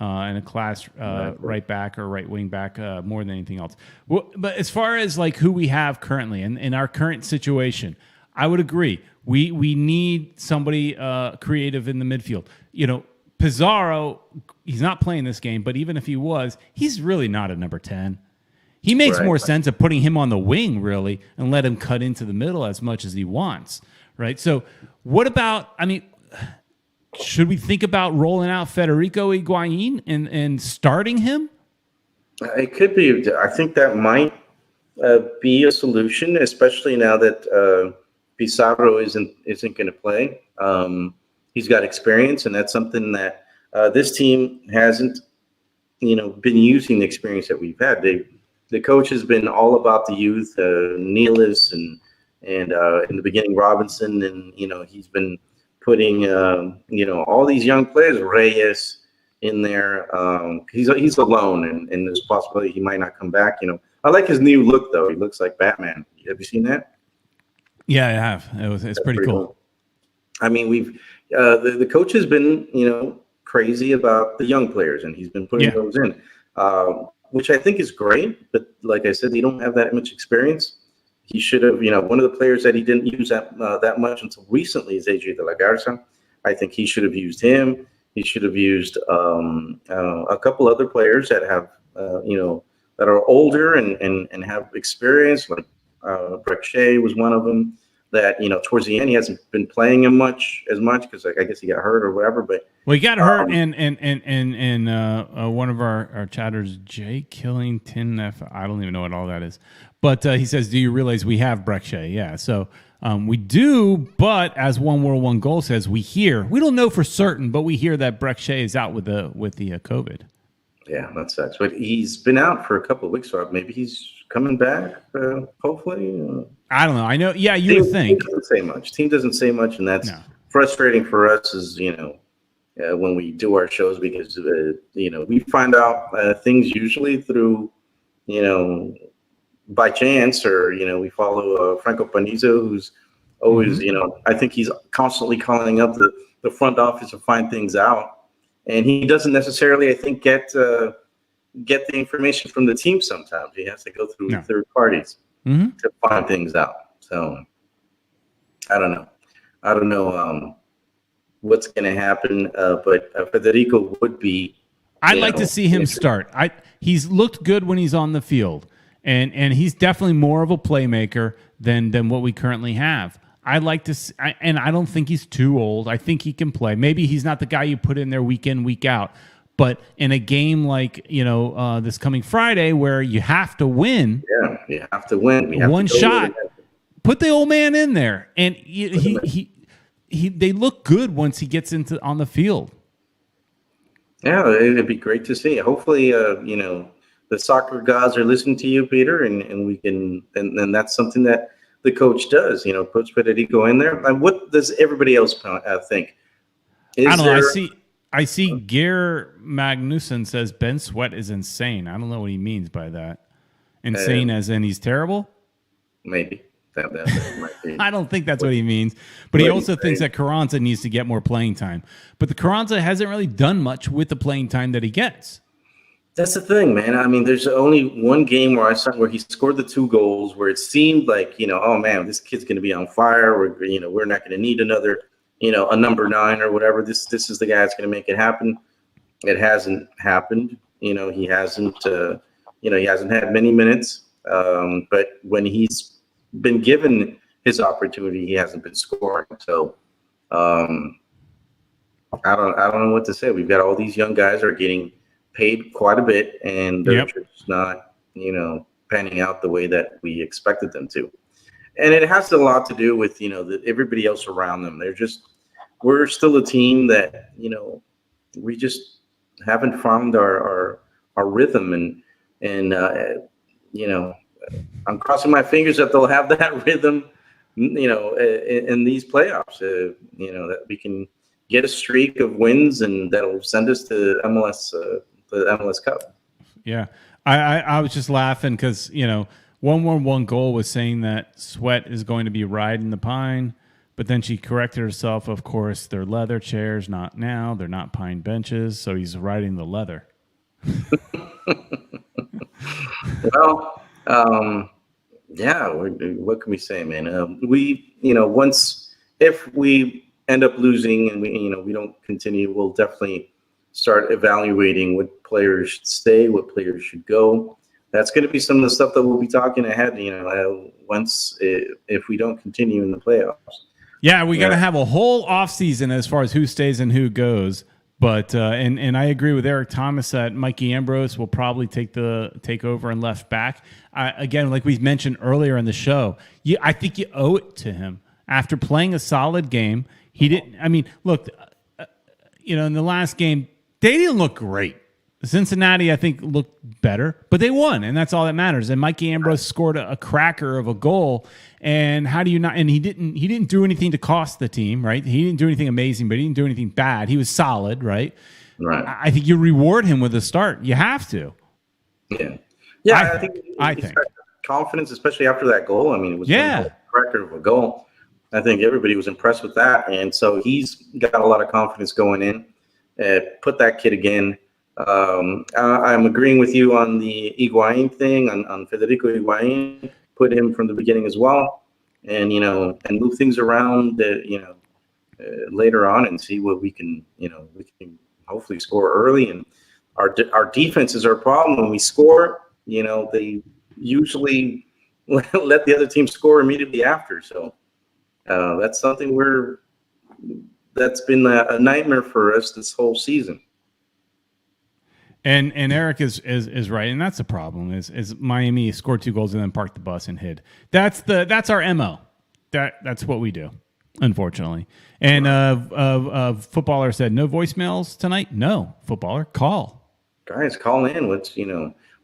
And a class right back or right wing back more than anything else. Well, but as far as like who we have currently in our current situation, I would agree. We need somebody creative in the midfield. Pizarro, he's not playing this game, but even if he was, he's really not a number 10. He makes more sense of putting him on the wing, really, and let him cut into the middle as much as he wants, right? So what about, should we think about rolling out Federico Higuain and starting him? It could be. I think that might be a solution, especially now that Pizarro isn't going to play. He's got experience, and that's something that this team hasn't, been using the experience that we've had. The coach has been all about the youth, Nealis and in the beginning Robinson, and he's been putting all these young players, Reyes in there. He's alone, and there's a possibility he might not come back. I like his new look though. He looks like Batman. Have you seen that? Yeah, I have. It's pretty cool. I mean, we've the coach has been crazy about the young players, and he's been putting those in, which I think is great. But like I said, they don't have that much experience. He should have, one of the players that he didn't use that much until recently is AJ De La Garza. I think he should have used him. He should have used a couple other players that have, that are older and have experience. Like Breccia was one of them. That towards the end he hasn't been playing him as much because I guess he got hurt or whatever. But he got hurt, and one of our chatters, Jay Killington, I don't even know what all that is. But he says, "Do you realize we have Breccia?" Yeah, so we do. But as One World, One Goal says, we don't know for certain, but we hear that Breccia is out with the COVID. Yeah, that sucks. But he's been out for a couple of weeks, so maybe he's coming back, hopefully. I don't know. I know. Yeah, you would think. Team doesn't say much, and that's frustrating for us. When we do our shows, because we find out things usually through by chance, or we follow Franco Panizo, who's always I think he's constantly calling up the front office to find things out, and he doesn't necessarily, I think, get the information from the team. Sometimes he has to go through third parties to find things out. So I don't know what's going to happen, but Federico would be. I'd like to see him start. He's looked good when he's on the field, and he's definitely more of a playmaker than what we currently have. I'd like to see, and I don't think he's too old. I think he can play. Maybe he's not the guy you put in there week in, week out. But in a game like this coming Friday, where you have to win, you have to win. One shot. Put the old man in there, and they look good once he gets on the field. Yeah, it'd be great to see. Hopefully, the soccer gods are listening to you, Peter, and we can, and that's something that the coach does. Puts Federico in there. And what does everybody else think? I don't know. I see Geir Magnuson says Ben Sweat is insane. I don't know what he means by that. Insane as in he's terrible? Maybe. That might be. I don't think that's what he means. But he also thinks that Carranza needs to get more playing time. But the Carranza hasn't really done much with the playing time that he gets. That's the thing, man. I mean, there's only one game where he scored the 2 goals where it seemed like, oh man, this kid's going to be on fire. We're not going to need another, a number 9 or whatever. This is the guy that's going to make it happen. It hasn't happened. He hasn't had many minutes. But when he's been given his opportunity, he hasn't been scoring. So I don't know what to say. We've got all these young guys are getting paid quite a bit, and they're just not panning out the way that we expected them to. And it has a lot to do with everybody else around them. We're still a team that we just haven't found our rhythm, and I'm crossing my fingers that they'll have that rhythm, in these playoffs. That we can get a streak of wins, and that'll send us to the MLS Cup. Yeah, I was just laughing because 111 goal was saying that Sweat is going to be riding the pine, but then she corrected herself. Of course, they're leather chairs, not now. They're not pine benches, so he's riding the leather. Well. What can we say, man? If we end up losing and we don't continue, we'll definitely start evaluating what players should stay, what players should go. That's going to be some of the stuff that we'll be talking ahead, if we don't continue in the playoffs. Yeah, we got to have a whole offseason as far as who stays and who goes. But and I agree with Eric Thomas that Mikey Ambrose will probably take over and left back. Again, like we mentioned earlier in the show, I think you owe it to him after playing a solid game. He didn't. I mean, look, in the last game they didn't look great. Cincinnati, I think, looked better, but they won, and that's all that matters. And Mikey Ambrose scored a cracker of a goal. And how do you not? And he didn't do anything to cost the team, right? He didn't do anything amazing, but he didn't do anything bad. He was solid, right? Right. I think you reward him with a start. You have to. Yeah. Yeah. I think confidence, especially after that goal. I mean, it was a cracker of a goal. I think everybody was impressed with that, and so he's got a lot of confidence going in. Put that kid again. I'm agreeing with you on the Higuain thing, on Federico Higuain. Put him from the beginning as well, and and move things around, later on, and see what we can hopefully score early. And our defense is our problem. When we score, they usually let the other team score immediately after. So that's something that's been a nightmare for us this whole season. And Eric is right, and that's the problem. Is Miami scored 2 goals and then parked the bus and hid. That's our MO. That's what we do, unfortunately. And footballer said no voicemails tonight. No, footballer, call. Guys, call in. What's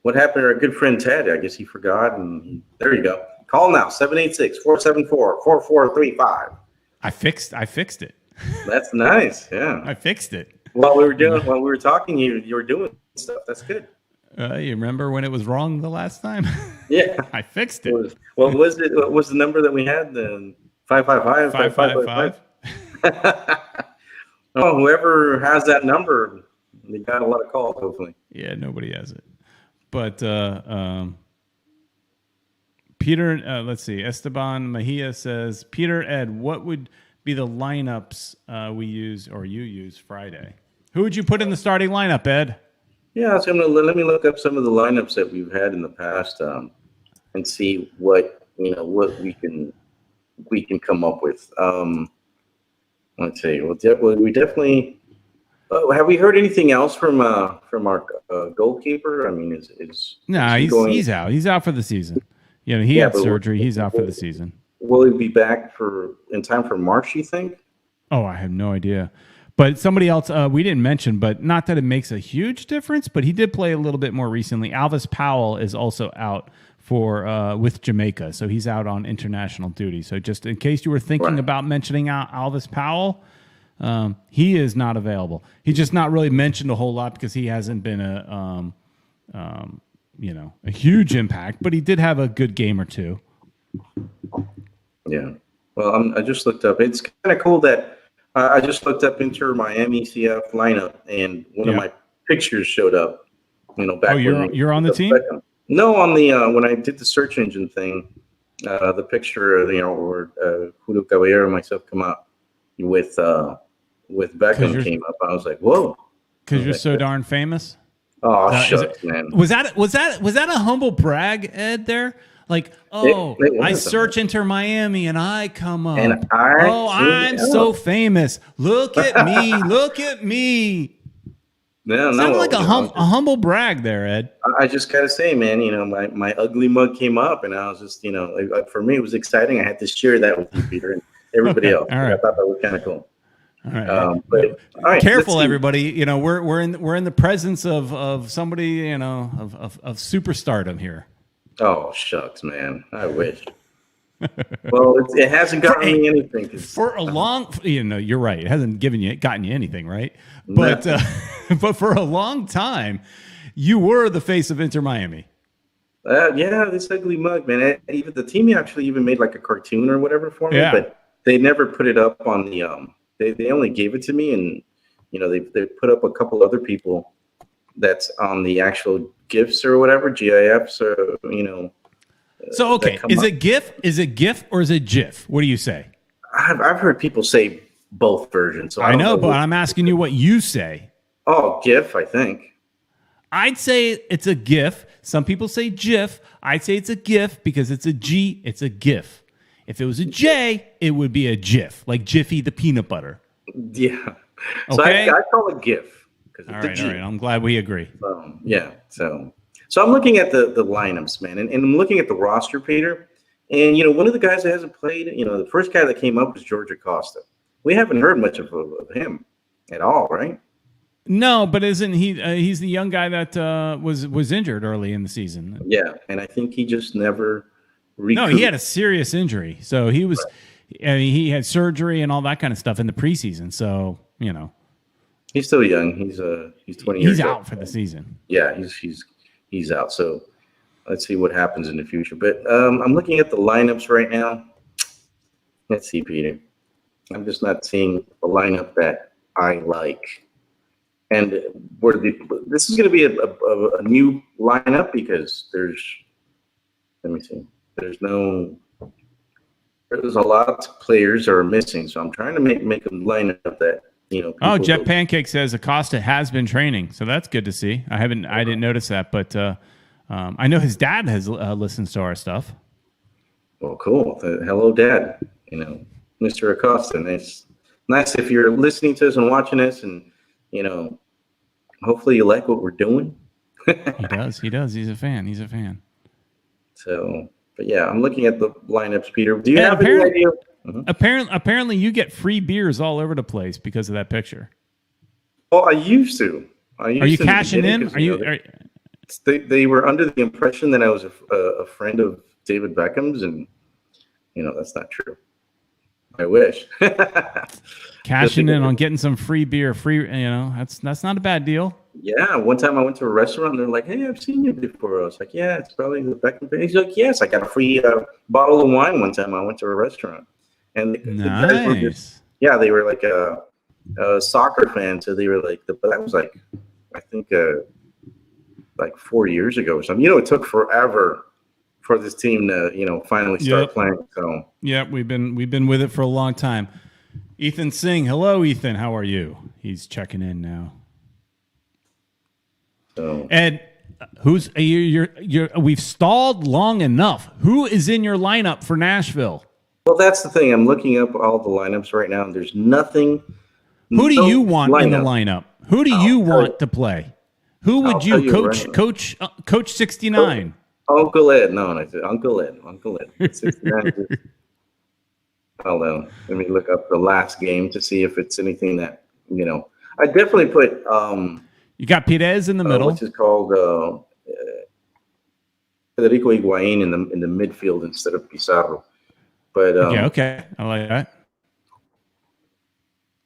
what happened to our good friend Ted? I guess he forgot. And there you go. Call now, 786-474-4435. I fixed it. That's nice. Yeah. I fixed it. While we were talking, you were doing stuff. That's good. You remember when it was wrong the last time? Yeah. I fixed it. What was it? What was the number that we had? The 555. Oh, whoever has that number, they got a lot of calls, hopefully. Yeah, nobody has it. But Peter, let's see. Esteban Mejia says, Peter, Ed, what would be the lineups we use or you use Friday? Who would you put in the starting lineup, Ed? Yeah, so let me look up some of the lineups that we've had in the past and see what we can come up with. Let's see. Well, we definitely. Have we heard anything else from our goalkeeper? I mean, is he's out. He's out for the season. He had surgery. He's out for the season. Will he be back in time for March, you think? Oh, I have no idea. But somebody else we didn't mention, but not that it makes a huge difference, but he did play a little bit more recently. Alvis Powell is also out with Jamaica, so he's out on international duty. So just in case you were thinking about mentioning Alvis Powell, he is not available. He's just not really mentioned a whole lot because he hasn't been a huge impact, but he did have a good game or two. Yeah. Well, I just looked up. It's kind of cool that I just looked up Inter Miami CF lineup, and one of my pictures showed up. Back. Oh, you're on the team? No, on the when I did the search engine thing, the picture where Julio Caballero and myself come up with Beckham came up. I was like, whoa! Because you're so darn famous. Oh, shucks, man! Was that a humble brag, Ed? There. Like, I search Inter Miami and I come up. And I'm so famous. Look at me. Look at me. Sounded like a humble brag there, Ed. I just gotta say, man, my ugly mug came up, and I was just, for me, it was exciting. I had to share that with you, Peter, and everybody else. All right. I thought that was kind of cool. All right. Careful, everybody. We're in the presence of somebody, of superstardom here. Oh, shucks, man. I wish. Well, it hasn't gotten me anything. For a long, you're right. It hasn't gotten you anything, right? But but for a long time, you were the face of Inter Miami. Yeah, this ugly mug, man. Even the team actually even made like a cartoon or whatever for me, but they never put it up on the. They only gave it to me, and they put up a couple other people that's on the actual GIFs or whatever, GIFs or So okay, is it GIF? Is it GIF or is it GIF? What do you say? I've heard people say both versions. So I know, but I'm asking you what you say. Oh, GIF, I think. I'd say it's a GIF. Some people say GIF. I'd say it's a GIF because it's a G. It's a GIF. If it was a J, it would be a GIF, like Jiffy the peanut butter. Yeah. Okay. So I call it GIF. All right. I'm glad we agree. Yeah. So I'm looking at the lineups, man, and I'm looking at the roster, Peter. And one of the guys that hasn't played, the first guy that came up was George Acosta. We haven't heard much of him at all, right? No, but isn't he? He's the young guy that was injured early in the season. Yeah, and I think he just never. No, he had a serious injury, so he was. Right. I mean, he had surgery and all that kind of stuff in the preseason. So he's still young. He's 20 years. He's out for the season. Yeah, he's out. So let's see what happens in the future. But I'm looking at the lineups right now. Let's see, Peter. I'm just not seeing a lineup that I like. And this is going to be a new lineup because let me see. There's a lot of players that are missing. So I'm trying to make a lineup that, Jet Pancake says Acosta has been training. So that's good to see. I didn't notice that, but I know his dad has listens to our stuff. Well, cool. Hello, Dad. Mr. Acosta. And it's nice if you're listening to us and watching us, and hopefully you like what we're doing. He does. He's a fan. So, but yeah, I'm looking at the lineups, Peter. Do you have any idea? Mm-hmm. Apparently, you get free beers all over the place because of that picture. Well, I used to. Are you cashing in? they were under the impression that I was a friend of David Beckham's, and that's not true. I wish. Cashing in on getting some free beer, that's not a bad deal. Yeah, one time I went to a restaurant, and they're like, "Hey, I've seen you before." I was like, "Yeah, it's probably the Beckham page." He's like, "Yes, I got a free bottle of wine one time I went to a restaurant." And the guys were just, they were like a soccer fan, so they were like, but that was like, I think like 4 years ago or something. It took forever for this team to finally start playing. So we've been with it for a long time. Ethan Singh, hello, Ethan. How are you? He's checking in now. So Ed, who's we've stalled long enough. Who is in your lineup for Nashville? Well, that's the thing. I'm looking up all the lineups right now, and there's nothing. Who do you want in the lineup? Who do you want to play? Who would you coach? Right Coach 69. Uncle Ed. No, I said Uncle Ed. 69. Hold on. Let me look up the last game to see if it's anything that I definitely put. You got Pires in the middle, which is called Federico Higuain in the midfield instead of Pizarro. But okay, I like that.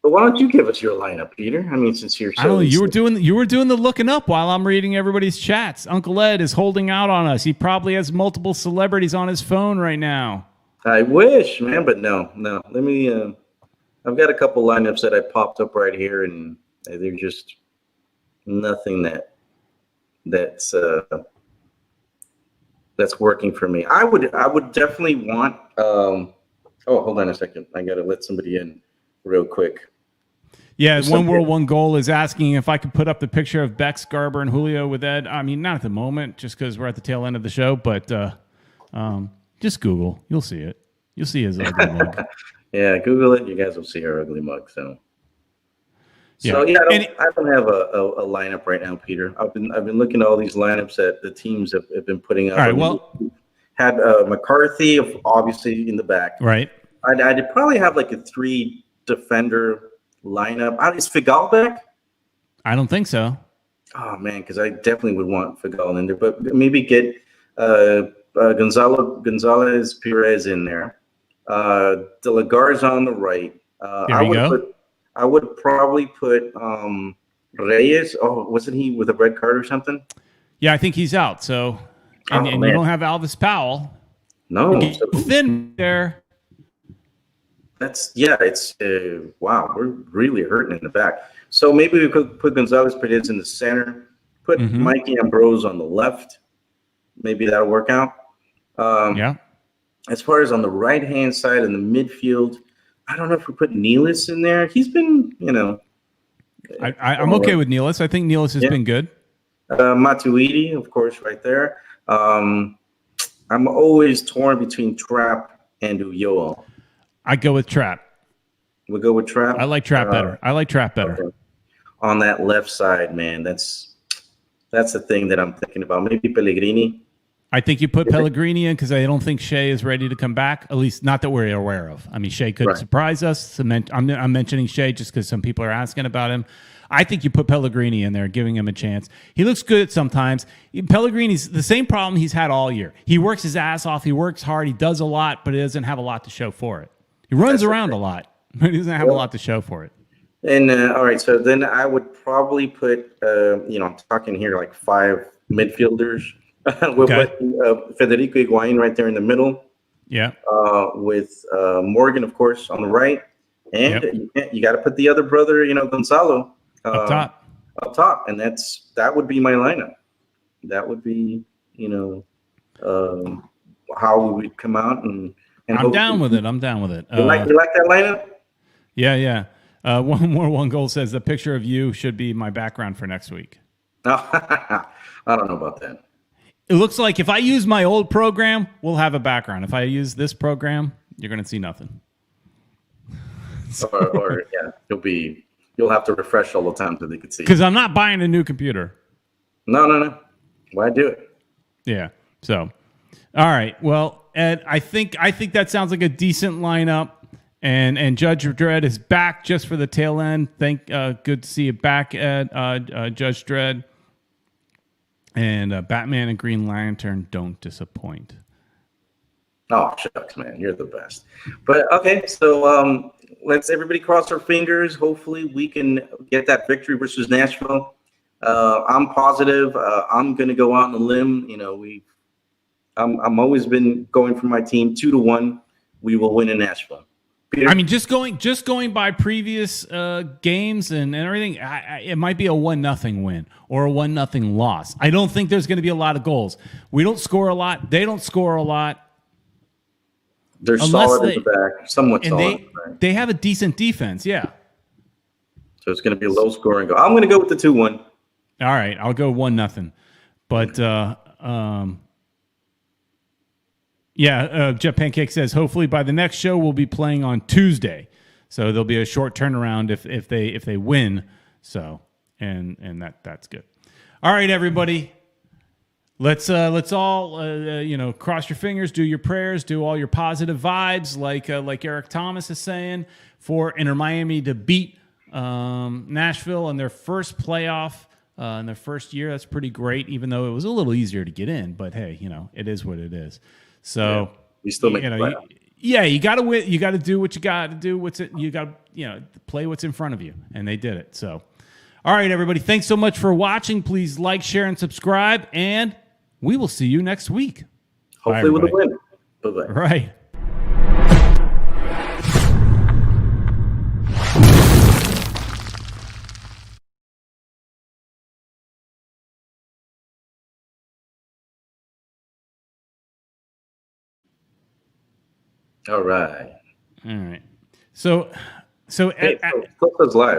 But why don't you give us your lineup, Peter? I mean, since you're so... I don't know, you were doing the looking up while I'm reading everybody's chats. Uncle Ed is holding out on us. He probably has multiple celebrities on his phone right now. I wish, man, but no. Let me. I've got a couple lineups that I popped up right here, and they're just nothing that's working for me. I would definitely want. Hold on a second. I gotta let somebody in real quick. Yeah, One World, One Goal is asking if I could put up the picture of Bex, Garber, and Julio with Ed. I mean, not at the moment, just because we're at the tail end of the show, but just Google. You'll see it. You'll see his ugly mug. Yeah, Google it. You guys will see our ugly mug. I don't have a lineup right now, Peter. I've been looking at all these lineups that the teams have been putting up. All right, well, had McCarthy obviously in the back. Right. I'd probably have like a 3 defender lineup. Is Figal back? I don't think so. Oh man, because I definitely would want Figal in there, but maybe get Gonzalez Perez in there. De La Garza on the right. I would probably put Reyes. Oh, wasn't he with a red card or something? Yeah, I think he's out. So, and you don't have Alvis Powell. No, thin there. It's wow. We're really hurting in the back. So maybe we could put Gonzalez Perez in the center. Put Mikey Ambrose on the left. Maybe that'll work out. As far as on the right-hand side in the midfield, I don't know if we put Nealis in there. He's been, I'm okay with Nealis. I think Nealis has been good. Matuidi, of course, right there. I'm always torn between Trapp and Ulloa. I go with Trapp. We'll go with Trapp. I like Trapp better. Okay. On that left side, man, that's the thing that I'm thinking about. Maybe Pellegrini. I think you put Pellegrini in because I don't think Shea is ready to come back, at least not that we're aware of. I mean, Shea could surprise us. I'm mentioning Shea just because some people are asking about him. I think you put Pellegrini in there, giving him a chance. He looks good sometimes. Pellegrini's the same problem he's had all year. He works his ass off. He works hard. He does a lot, but he doesn't have a lot to show for it. He runs around a lot, but he doesn't have a lot to show for it. And all right, so then I would probably put, I'm talking here like 5 midfielders. We'll put Federico Higuain right there in the middle. Yeah. With Morgan, of course, on the right. And you got to put the other brother, Gonzalo. Up top. And that would be my lineup. That would be, how we would come out. And I'm down with it. You like that lineup? Yeah. One Goal says the picture of you should be my background for next week. I don't know about that. It looks like if I use my old program, we'll have a background. If I use this program, you're going to see nothing. You'll have to refresh all the time so they could see. Because I'm not buying a new computer. No. Why do it? Yeah. So, all right. Well, Ed, I think that sounds like a decent lineup. And Judge Dredd is back just for the tail end. Good to see you back, Ed. Judge Dredd. And Batman and Green Lantern don't disappoint. Oh, shucks, man. You're the best. But okay, so let's everybody cross our fingers. Hopefully we can get that victory versus Nashville. I'm positive. I'm going to go out on a limb. I'm always been going for my team 2-1. We will win in Nashville. Peter? I mean, just going by previous games and everything, it might be a 1-0 win or a 1-0 loss. I don't think there's going to be a lot of goals. We don't score a lot. They don't score a lot. They're solid in the back, somewhat solid. They have a decent defense, yeah. So it's going to be a low scoring goal. I'm going to go with the 2-1. All right, I'll go 1-0. But Jet Pancake says hopefully by the next show we'll be playing on Tuesday, so there'll be a short turnaround if they win. So and that's good. All right, everybody. Let's all cross your fingers, do your prayers, do all your positive vibes, like Eric Thomas is saying, for Inter Miami to beat Nashville in their first playoff in their first year. That's pretty great, even though it was a little easier to get in. But hey, it is what it is. So we still make you got to win. You got to do what you got to do. You got to play what's in front of you, and they did it. So, all right, everybody, thanks so much for watching. Please like, share, and subscribe, and we will see you next week. Hopefully with a win. Bye-bye. Right. All right. All right. So hey, Close Live.